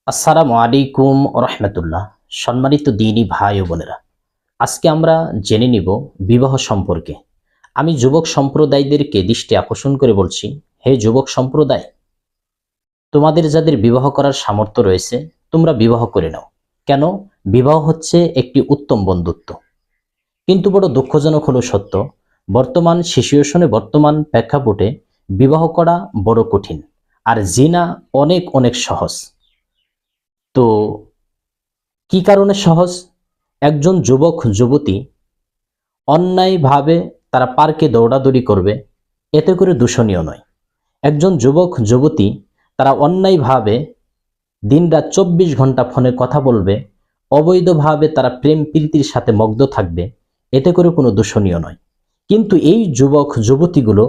আসসালামু আলাইকুম রহমতুল্লাহ। সম্মানিত দিনী ভাই ও বোনেরা, আজকে আমরা জেনে নিব বিবাহ সম্পর্কে। আমি যুবক সম্প্রদায়দেরকে দৃষ্টি আকর্ষণ করে বলছি, হে যুবক সম্প্রদায়, তোমাদের যাদের বিবাহ করার সামর্থ্য রয়েছে তোমরা বিবাহ করে নাও। কেন? বিবাহ হচ্ছে একটি উত্তম বন্ধুত্ব। কিন্তু বড় দুঃখজনক হলো সত্য, বর্তমান সিচুয়েশনে, বর্তমান প্রেক্ষাপটে বিবাহ করা বড় কঠিন, আর জিনা অনেক অনেক সহজ। তো কি কারণে সহজ? একজন যুবক যুবতী অন্যায়ভাবে তারা পার্কে দৌড়াদৌড়ি করবে, এতে করে দূষণীয় নয়। একজন যুবক যুবতী তারা অন্যায়ভাবে দিনরাত 24 ঘন্টা ফোনে কথা বলবে, অবৈধভাবে তারা প্রেম প্রীতির সাথে মগ্ন থাকবে, এতে করে কোনো দূষণীয় নয়। কিন্তু এই যুবক যুবতীগুলো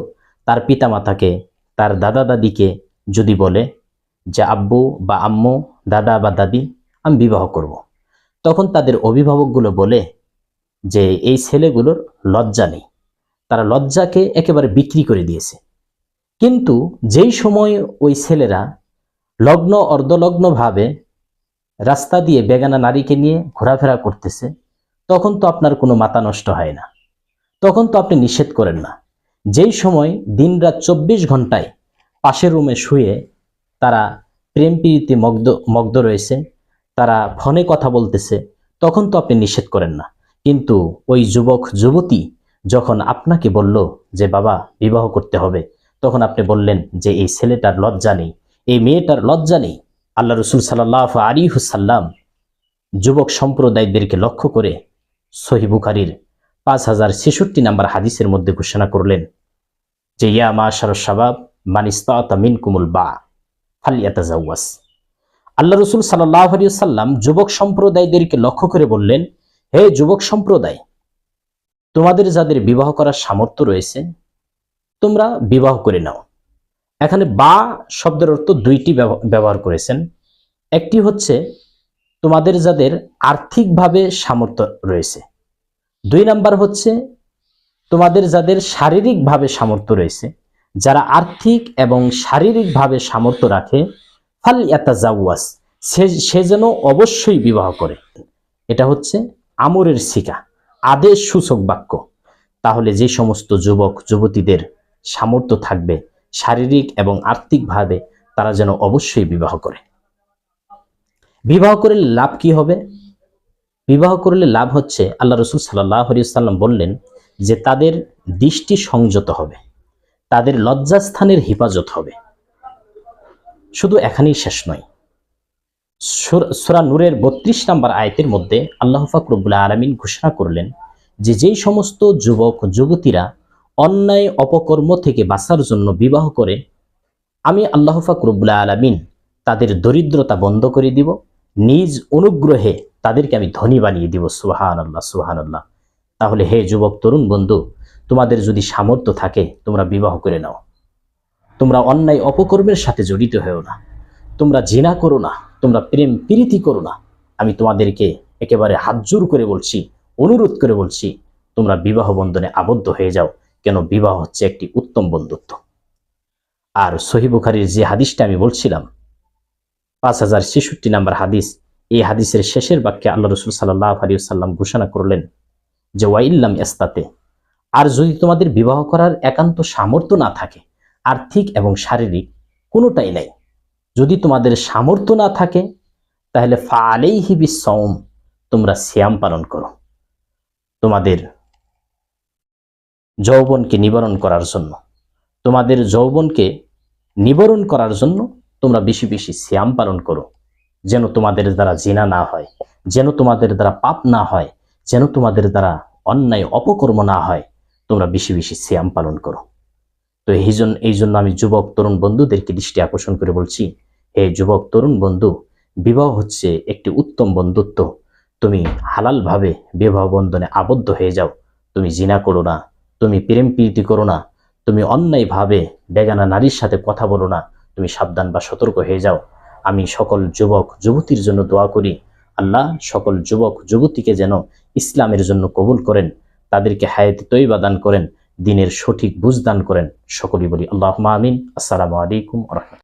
তার পিতামাতাকে, তার দাদা দাদিকে যদি বলে যে আব্বু বা আম্মু, দাদা বা দাদি, আমি বিবাহ করব, তখন তাদের অভিভাবকগুলো বলে যে এই ছেলেগুলোর লজ্জা নেই, তারা লজ্জাকে একেবারে বিক্রি করে দিয়েছে। কিন্তু যেই সময় ওই ছেলেরা লগ্ন অর্ধলগ্ন ভাবে রাস্তা দিয়ে বেগানা নারীকে নিয়ে ঘোরাফেরা করতেছে, তখন তো আপনার কোনো মাথা নষ্ট হয় না, তখন তো আপনি নিষেধ করেন না। যেই সময় দিনরাত 24 ঘন্টায় পাশের রুমে শুয়ে তারা প্রেম প্রীতি মগ্ন রয়েছে, তারা ফোনে কথা বলতেছে, তখন তো আপনি নিষেধ করেন না। কিন্তু ওই যুবক যুবতী যখন আপনাকে বলল যে বাবা বিবাহ করতে হবে, তখন আপনি বললেন যে এই ছেলেটার লজ্জা নেই, এই মেয়েটার লজ্জা নেই। আল্লাহ রসুল সাল্লাল্লাহু আলাইহি ওয়াসাল্লাম যুবক সম্প্রদায়দেরকে লক্ষ্য করে সহিহ বুখারীর 5066 নম্বর হাদিসের মধ্যে ঘোষণা করলেন যে ইয়া মাশারাশ শাবাব মান ইসতাতা মিনকুমুল বা ফালইয়াতাজাওয়াজ। আল্লাহ রসুল সাল্লাল্লাহু আলাইহি ওয়াসাল্লাম যুবক সম্প্রদায়দেরকে লক্ষ্য করে বললেন, হে যুবক সম্প্রদায়, তোমাদের যাদের বিবাহ করার সামর্থ্য রয়েছে তোমরা বিবাহ করে নাও। এখানে বা শব্দের অর্থ দুইটি ব্যবহার করেছেন। একটি হচ্ছে তোমাদের যাদের আর্থিকভাবে সামর্থ্য রয়েছে, 2 নাম্বার হচ্ছে তোমাদের যাদের শারীরিকভাবে সামর্থ্য রয়েছে। যারা আর্থিক এবং শারীরিকভাবে সামর্থ্য রাখে, ফালইয়াতাজাওয়াজ, সে যেন অবশ্যই বিবাহ করে। এটা হচ্ছে আমরের শিকা, আদেশ সূচক বাক্য। তাহলে যে সমস্ত যুবক যুবতীদের সামর্থ্য থাকবে শারীরিক এবং আর্থিকভাবে, তারা যেন অবশ্যই বিবাহ করে। বিবাহ করলে লাভ কি হবে? বিবাহ করলে লাভ হচ্ছে, আল্লাহ রসুল সাল্লাল্লাহু আলাইহি ওয়াসাল্লাম বললেন যে তাদের দৃষ্টি সংযত হবে, তাদের লজ্জাস্থানের হেফাজত হবে। শুধু এখানেই শেষ নয়, সূরা নূরের 32 নম্বর আয়াতের মধ্যে আল্লাহ পাক রব্বুল আলামিন ঘোষণা করলেন যে যেই সমস্ত যুবক যুবতীরা অন্যায় অপকর্ম থেকে বাঁচার জন্য বিবাহ করে, আমি আল্লাহ পাক রব্বুল আলামিন তাদের দরিদ্রতা বন্ধ করে দিব, নিজ অনুগ্রহে তাদেরকে আমি ধনী বানিয়ে দিব। সুবহানাল্লাহ, সুবহানাল্লাহ। তাহলে হে যুবক তরুণ বন্ধু, তোমাদের যদি সামর্থ্য থাকে তোমরা বিবাহ করে নাও। তোমরা অন্যায় অপকর্মের সাথে জড়িত হও না, তোমরা জিনা করো না, তোমরা প্রেম প্রীতি করো না। আমি তোমাদেরকে একেবারে হাত জোর করে বলছি, অনুরোধ করে বলছি, তোমরা বিবাহ বন্ধনে আবদ্ধ হয়ে যাও। কেন? বিবাহ হচ্ছে একটি উত্তম বন্ধুত্ব। আর সহিহ বুখারীর যে হাদিসটা আমি বলছিলাম, 5066 নম্বর হাদিস, এই হাদিসের শেষের বাক্যে আল্লাহ রসুল সাল্লাল্লাহু আলাইহি ওয়াসাল্লাম ঘোষণা করলেন যে ওয়াইল্লাম ইস্তাতে, আর যদি তোমাদের বিবাহ করার একান্ত সামর্থ্য না থাকে, আর্থিক এবং শারীরিক কোনোটাই নাই, যদি তোমাদের সামর্থ্য না থাকে, তাহলে ফাআলাইহি বিসসাওম, তোমরা সিয়াম পালন করো। তোমাদের যৌবনকে নিবারণ করার জন্য, তোমাদের যৌবনকে নিবারণ করার জন্য তোমরা বেশি বেশি সিয়াম পালন করো, যেন তোমাদের দ্বারা জিনা না হয়, যেন তোমাদের দ্বারা পাপ না হয়, যেন তোমাদের দ্বারা অন্যায় অপকর্ম না হয়। তোমরা বেশি বেশি সিয়াম পালন করো। তো এই জন্য আমি যুবক তরুণ বন্ধুদেরকে দৃষ্টি আকর্ষণ করে বলছি, হে যুবক তরুণ বন্ধু, বিবাহ হচ্ছে একটি উত্তম বন্ধুত্ব। তুমি হালালভাবে বিবাহ বন্ধনে আবদ্ধ হয়ে যাও। তুমি জিনা করো না, তুমি প্রেম প্রীতি করো না, তুমি অন্যায়ভাবে বেগানা নারীর সাথে কথা বলো না। তুমি সাবধান বা সতর্ক হয়ে যাও। আমি সকল যুবক যুবতীর জন্য দোয়া করি, আল্লাহ সকল যুবক যুবতীকে যেন ইসলামের জন্য কবুল করেন, তাদেরকে হায়াতে তৈবা দান করেন, দিনের সঠিক বুঝ দান করেন। সকলেই বলি আল্লাহুম্মা আমিন। আসসালামু আলাইকুম ওয়া রাহমাতুল্লাহ।